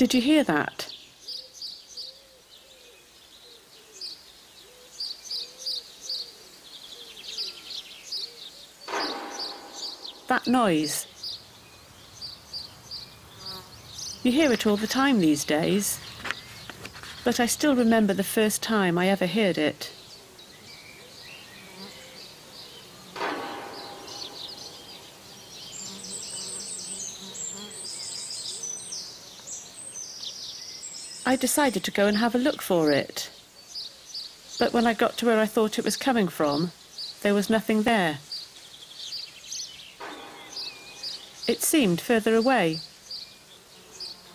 Did you hear that? That noise. You hear it all the time these days, but I still remember the first time I ever heard it. I decided to go and have a look for it, but when I got to where I thought it was coming from, there was nothing there. It seemed further away,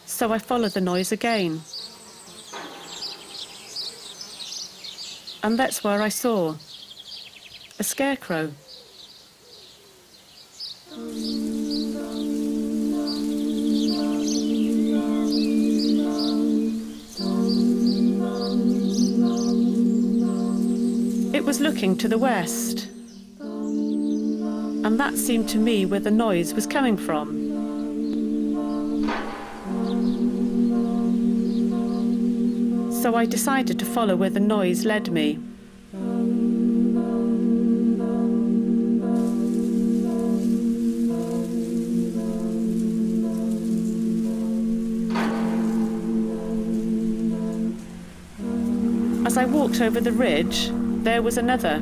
so I followed the noise again. And that's where I saw a scarecrow. It was looking to the west, and that seemed to me where the noise was coming from. So I decided to follow where the noise led me. As I walked over the ridge, there was another.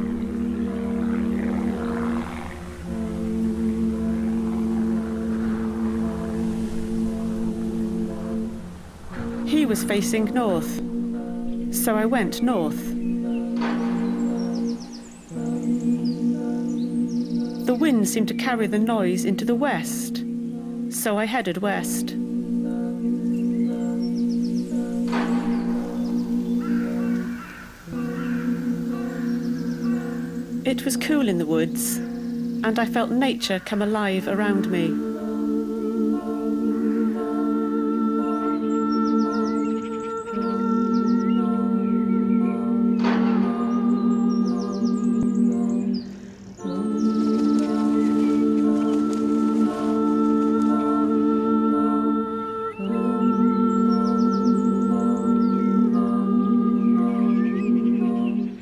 He was facing north, so I went north. The wind seemed to carry the noise into the west, so I headed west. It was cool in the woods, and I felt nature come alive around me.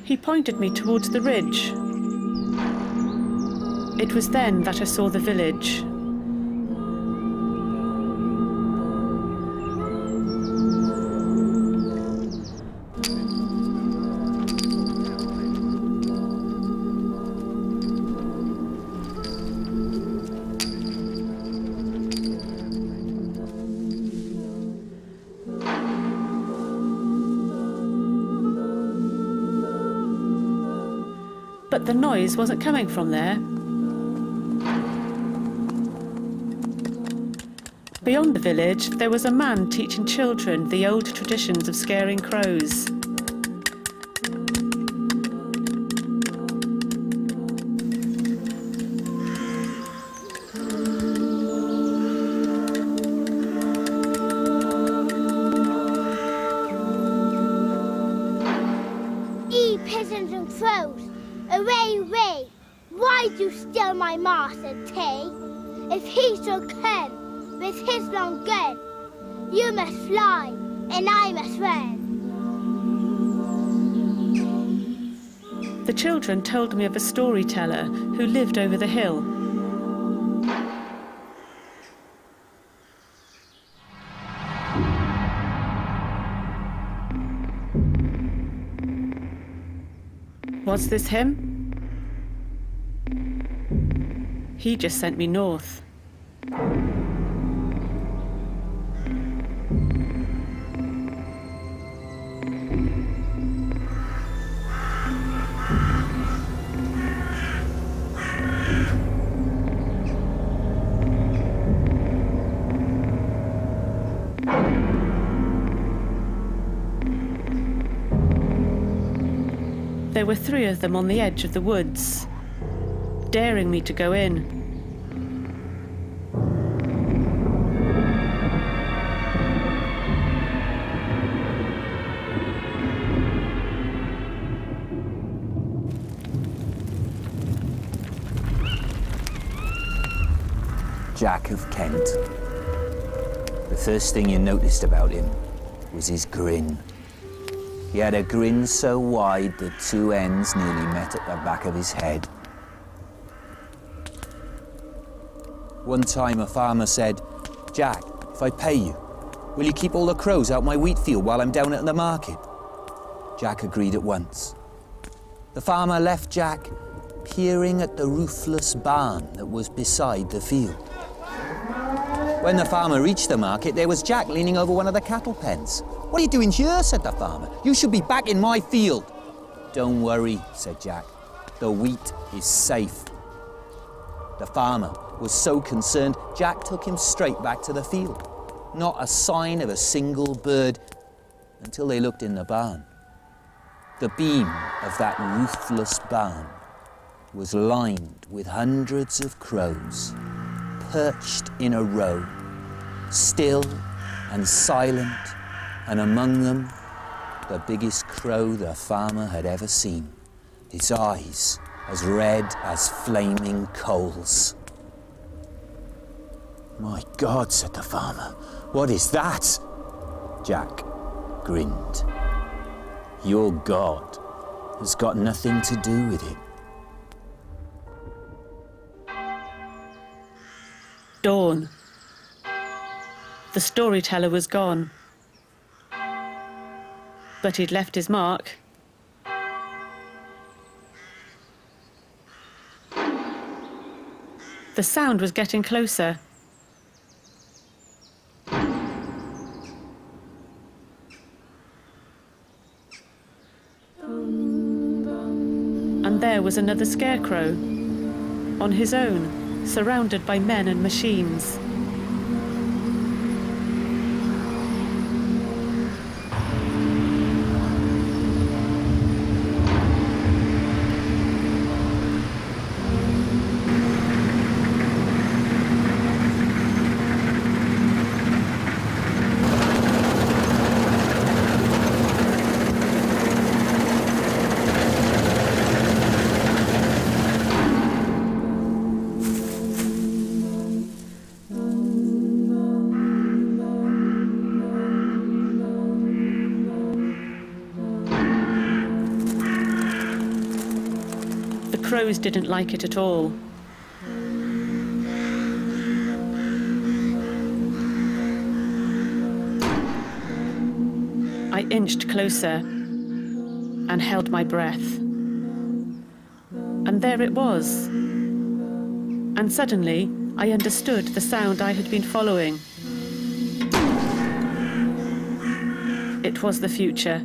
He pointed me towards the ridge. It was then that I saw the village. But the noise wasn't coming from there. Beyond the village, there was a man teaching children the old traditions of scaring crows. Ye pigeons and crows, away, away! Why do you steal my master tea? If he shall come with his long gun, you must fly, and I must run. The children told me of a storyteller who lived over the hill. Was this him? He just sent me north. There were 3 of them on the edge of the woods, daring me to go in. Jack of Kent, the First thing you noticed about him was his grin. He had a grin so wide that two ends nearly met at the back of his head. One time a farmer said, "Jack, if I pay you, will you keep all the crows out my wheat field while I'm down at the market?" Jack agreed at once. The farmer left Jack peering at the roofless barn that was beside the field. When the farmer reached the market, there was Jack leaning over one of the cattle pens. "What are you doing here?" said the farmer. "You should be back in my field." "Don't worry," said Jack. "The wheat is safe." The farmer was so concerned, Jack took him straight back to the field. Not a sign of a single bird until they looked in the barn. The beam of that roofless barn was lined with hundreds of crows, perched in a row, still and silent, and among them, the biggest crow the farmer had ever seen, its eyes as red as flaming coals. "My God," said the farmer, "what is that?" Jack grinned. "Your God has got nothing to do with it." Dawn. The storyteller was gone. But he'd left his mark. The sound was getting closer. And there was another scarecrow, on his own, surrounded by men and machines. The crows didn't like it at all. I inched closer and held my breath. And there it was. And suddenly, I understood the sound I had been following. It was the future.